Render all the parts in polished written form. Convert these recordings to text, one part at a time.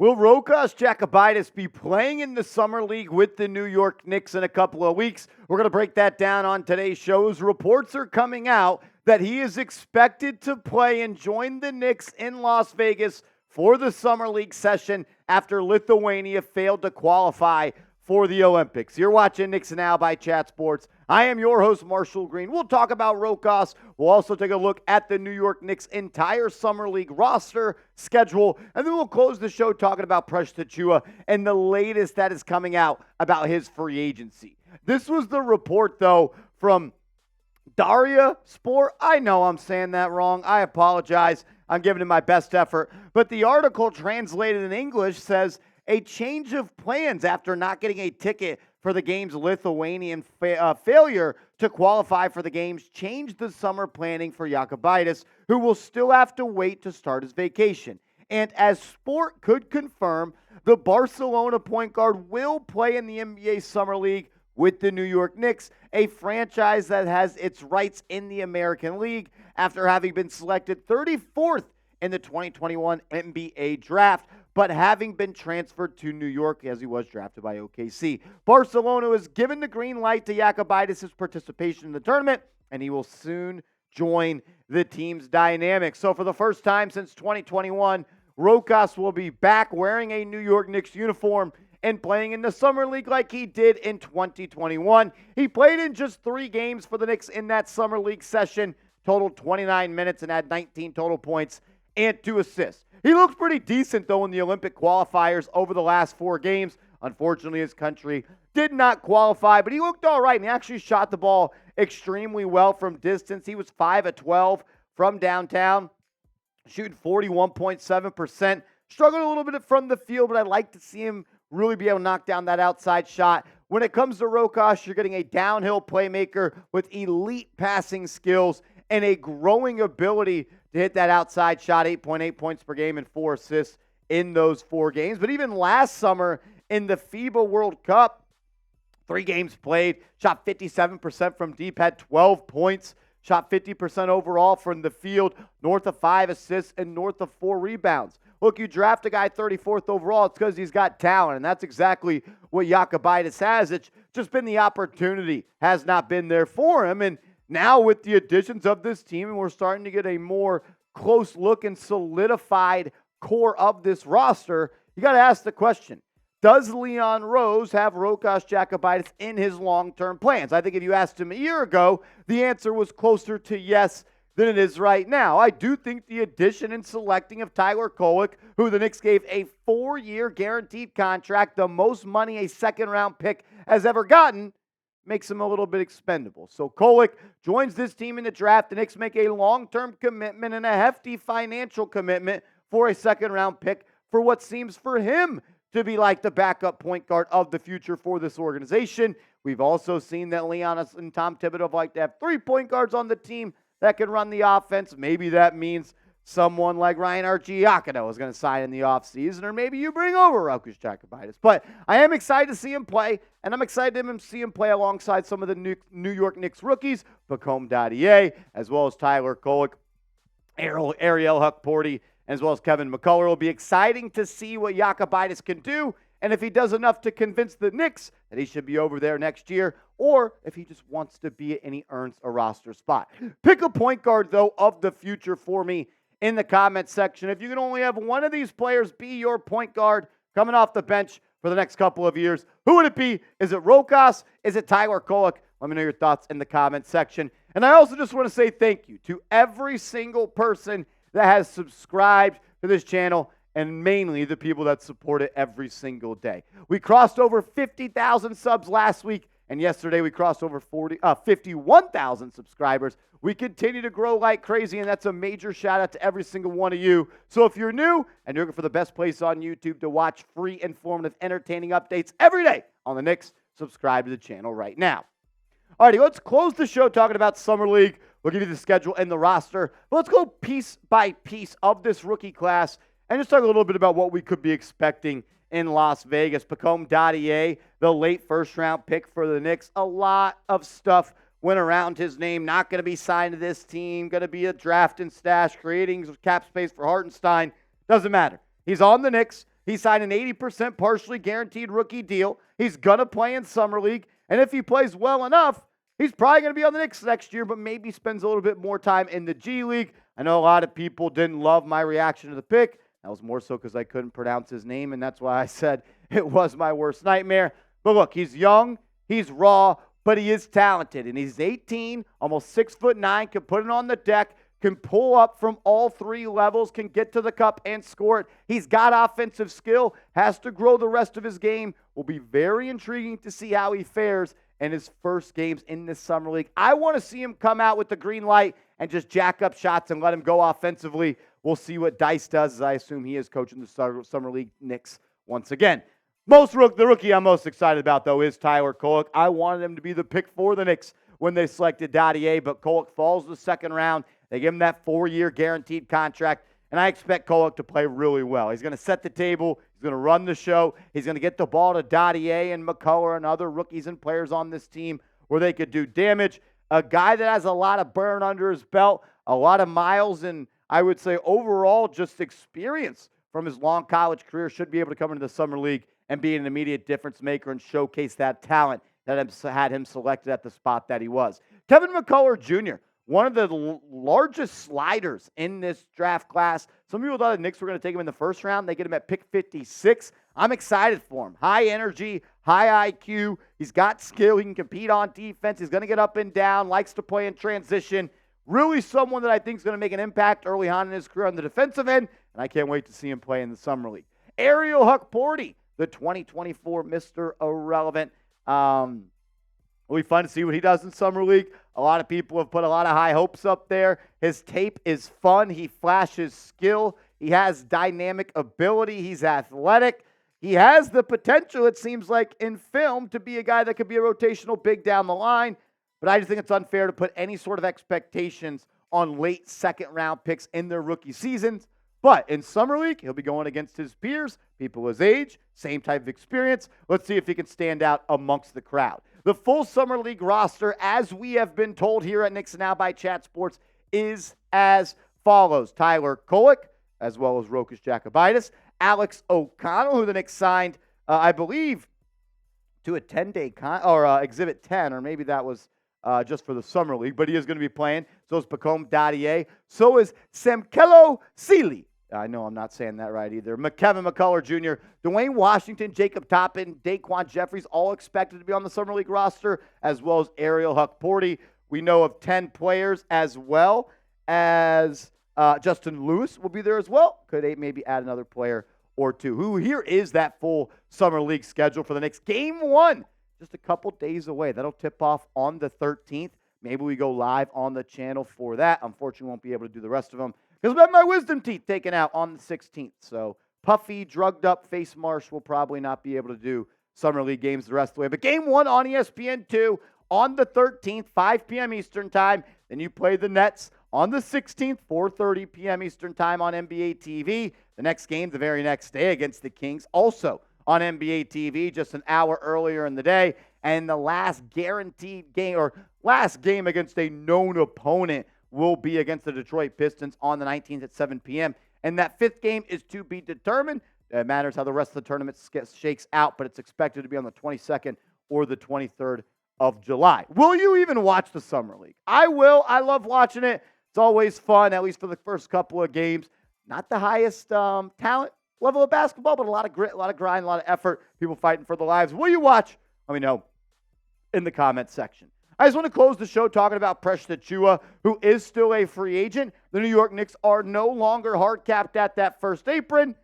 Will Rokas Jokubaitis be playing in the Summer League with the New York Knicks in a couple of weeks? We're going to break that down on today's show. Reports are coming out that he is expected to play and join the Knicks in Las Vegas for the Summer League session after Lithuania failed to qualify for the Olympics. You're watching Knicks Now by Chat Sports. I am your host, Marshall Green. We'll talk about Rokas. We'll also take a look at the New York Knicks' entire Summer League roster schedule. And then we'll close the show talking about Precious Achiuwa and the latest that is coming out about his free agency. This was the report, though, from Daria Sport. I know I'm saying that wrong. I apologize. I'm giving it my best effort. But the article translated in English says, a change of plans after not getting a ticket for the game's Lithuanian failure to qualify for the games changed the summer planning for Jokubaitis, who will still have to wait to start his vacation. And as Sport could confirm, the Barcelona point guard will play in the NBA Summer League with the New York Knicks, a franchise that has its rights in the American League after having been selected 34th in the 2021 NBA draft, but having been transferred to New York as he was drafted by OKC. Barcelona has given the green light to Jokubaitis' participation in the tournament, and he will soon join the team's dynamic. So for the first time since 2021, Rokas will be back wearing a New York Knicks uniform and playing in the Summer League like he did in 2021. He played in just 3 games for the Knicks in that Summer League session, totaled 29 minutes and had 19 total points and 2 assists. He looked pretty decent, though, in the Olympic qualifiers over the last 4 games. Unfortunately, his country did not qualify, but he looked all right, and he actually shot the ball extremely well from distance. He was 5 of 12 from downtown, shooting 41.7%. Struggled a little bit from the field, but I'd like to see him really be able to knock down that outside shot. When it comes to Rokas, you're getting a downhill playmaker with elite passing skills and a growing ability to hit that outside shot, 8.8 points per game and 4 assists in those 4 games. But even last summer in the FIBA World Cup, 3 games played, shot 57% from deep, had 12 points, shot 50% overall from the field, north of 5 assists and north of 4 rebounds. Look, you draft a guy 34th overall, it's because he's got talent, and that's exactly what Jokubaitis has. It's just been the opportunity has not been there for him, and now with the additions of this team, and we're starting to get a more close look and solidified core of this roster, you got to ask the question, does Leon Rose have Rokas Jokubaitis in his long-term plans? I think if you asked him a year ago, the answer was closer to yes than it is right now. I do think the addition and selecting of Tyler Kolek, who the Knicks gave a 4-year guaranteed contract, the most money a second-round pick has ever gotten, makes him a little bit expendable. So Kolek joins this team in the draft. The Knicks make a long-term commitment and a hefty financial commitment for a second-round pick for what seems for him to be like the backup point guard of the future for this organization. We've also seen that Leon and Tom Thibodeau like to have 3 point guards on the team that can run the offense. Maybe that means someone like Ryan Arcidiacono is going to sign in the offseason, or maybe you bring over Rokas Jokubaitis. But I am excited to see him play, and I'm excited to see him play alongside some of the New York Knicks rookies, Pacome Dadiet, as well as Tyler Kolek, Ariel Hukporty, as well as Kevin McCullar. It'll be exciting to see what Jokubaitis can do, and if he does enough to convince the Knicks that he should be over there next year, or if he just wants to be it and he earns a roster spot. Pick a point guard, though, of the future for me in the comment section. If you can only have one of these players be your point guard coming off the bench for the next couple of years, who would it be? Is it Rokas? Is it Tyler Kolek? Let me know your thoughts in the comment section. And I also just want to say thank you to every single person that has subscribed to this channel, and mainly the people that support it every single day. We crossed over 50,000 subs last week, and yesterday we crossed over 51,000 subscribers. We continue to grow like crazy, and that's a major shout out to every single one of you. So if you're new and you're looking for the best place on YouTube to watch free, informative, entertaining updates every day on the Knicks, subscribe to the channel right now. Alrighty, let's close the show talking about Summer League. We'll give you the schedule and the roster. But let's go piece by piece of this rookie class and just talk a little bit about what we could be expecting in Las Vegas. Pacome Dadiet, the late first-round pick for the Knicks. A lot of stuff went around his name. Not going to be signed to this team. Going to be a draft and stash, creating cap space for Hartenstein. Doesn't matter. He's on the Knicks. He signed an 80% partially guaranteed rookie deal. He's going to play in Summer League. And if he plays well enough, he's probably going to be on the Knicks next year, but maybe spends a little bit more time in the G League. I know a lot of people didn't love my reaction to the pick. That was more so because I couldn't pronounce his name, and that's why I said it was my worst nightmare. But look, he's young, he's raw, but he is talented. And he's 18, almost 6'9", can put it on the deck, can pull up from all three levels, can get to the cup and score it. He's got offensive skill, has to grow the rest of his game. Will be very intriguing to see how he fares in his first games in this Summer League. I want to see him come out with the green light and just jack up shots and let him go offensively. We'll see what Dice does, as I assume he is coaching the Summer League Knicks once again. The rookie I'm most excited about, though, is Tyler Kolek. I wanted him to be the pick for the Knicks when they selected Dadiet, but Kolek falls the second round. They give him that 4-year guaranteed contract, and I expect Kolek to play really well. He's going to set the table. He's going to run the show. He's going to get the ball to Dadiet and McCullar and other rookies and players on this team where they could do damage. A guy that has a lot of burn under his belt, a lot of miles, and I would say overall just experience from his long college career, should be able to come into the Summer League and be an immediate difference maker and showcase that talent that had him selected at the spot that he was. Kevin McCullar Jr., one of the largest sliders in this draft class. Some people thought the Knicks were going to take him in the first round. They get him at pick 56. I'm excited for him. High energy, high IQ. He's got skill. He can compete on defense. He's going to get up and down, likes to play in transition. Really someone that I think is going to make an impact early on in his career on the defensive end, and I can't wait to see him play in the Summer League. Ariel Hukporti, the 2024 Mr. Irrelevant. It'll be fun to see what he does in Summer League. A lot of people have put a lot of high hopes up there. His tape is fun. He flashes skill. He has dynamic ability. He's athletic. He has the potential, it seems like, in film to be a guy that could be a rotational big down the line. But I just think it's unfair to put any sort of expectations on late second-round picks in their rookie seasons. But in Summer League, he'll be going against his peers, people his age, same type of experience. Let's see if he can stand out amongst the crowd. The full Summer League roster, as we have been told here at Knicks Now by Chat Sports, is as follows. Tyler Kolek, as well as Rokas Jokubaitis. Alex O'Connell, who the Knicks signed, I believe, to a 10-day Exhibit 10, or maybe that was just for the Summer League, but he is going to be playing. So is Pacome Dadiet. So is Semkelo Sealy. I know I'm not saying that right either. Kevin McCullar Jr., Dwayne Washington, Jacob Toppin, Daquan Jeffries, all expected to be on the Summer League roster, as well as Ariel Hukporti. We know of 10 players, as well as Justin Lewis will be there as well. Could maybe add another player or two. Here is that full Summer League schedule for the Knicks. Game 1, just a couple days away. That'll tip off on the 13th. Maybe we go live on the channel for that. Unfortunately, won't be able to do the rest of them because I have my wisdom teeth taken out on the 16th. So puffy, drugged up face marsh will probably not be able to do Summer League games the rest of the way. But game 1 on ESPN 2 on the 13th, 5 p.m. Eastern time. Then you play the Nets on the 16th, 4:30 p.m. Eastern time on NBA TV. The next game, the very next day against the Kings, also on NBA TV, just an hour earlier in the day. And the last guaranteed game, or last game against a known opponent, will be against the Detroit Pistons on the 19th at 7 p.m. And that 5th game is to be determined. It matters how the rest of the tournament shakes out, but it's expected to be on the 22nd or the 23rd of July. Will you even watch the Summer League? I will. I love watching it. It's always fun, at least for the first couple of games. Not the highest talent level of basketball, but a lot of grit, a lot of grind, a lot of effort, people fighting for their lives. Will you watch? Let me know in the comments section. I just want to close the show talking about Precious Achiuwa, who is still a free agent. The New York Knicks are no longer hard capped at that first apron,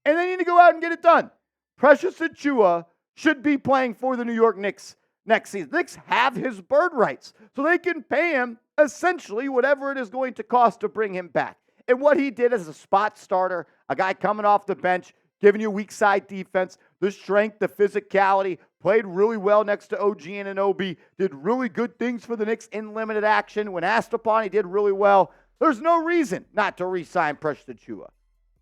and they need to go out and get it done. Precious Achiuwa should be playing for the New York Knicks next season. The Knicks have his bird rights, so they can pay him essentially whatever it is going to cost to bring him back. And what he did as a spot starter, a guy coming off the bench, giving you weak side defense, the strength, the physicality, played really well next to OG Anunoby, did really good things for the Knicks in limited action. When asked upon, he did really well. There's no reason not to re-sign Precious Achiuwa.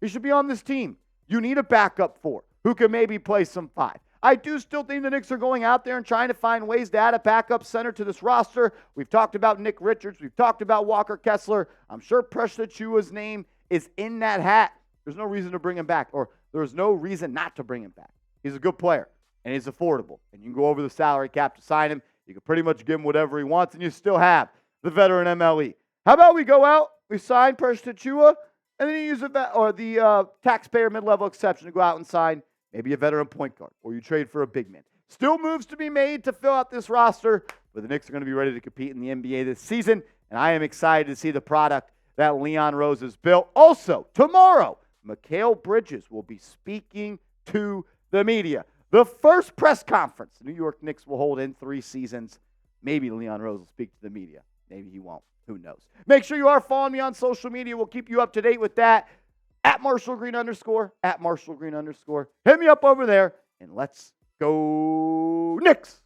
He should be on this team. You need a backup 4 who can maybe play some 5. I do still think the Knicks are going out there and trying to find ways to add a backup center to this roster. We've talked about Nick Richards. We've talked about Walker Kessler. I'm sure Precious Achiuwa's name is in that hat. There's no reason to bring him back. Or there's no reason not to bring him back. He's a good player, and he's affordable. And you can go over the salary cap to sign him. You can pretty much give him whatever he wants, and you still have the veteran MLE. How about we go out, we sign Precious Achiuwa, and then you use the taxpayer mid-level exception to go out and sign maybe a veteran point guard, or you trade for a big man. Still moves to be made to fill out this roster, but the Knicks are going to be ready to compete in the NBA this season, and I am excited to see the product that Leon Rose has built. Also, tomorrow, Mikal Bridges will be speaking to the media. The first press conference the New York Knicks will hold in 3 seasons. Maybe Leon Rose will speak to the media. Maybe he won't. Who knows? Make sure you are following me on social media. We'll keep you up to date with that. At @MarshallGreen_, @MarshallGreen_. Hit me up over there, and let's go Knicks!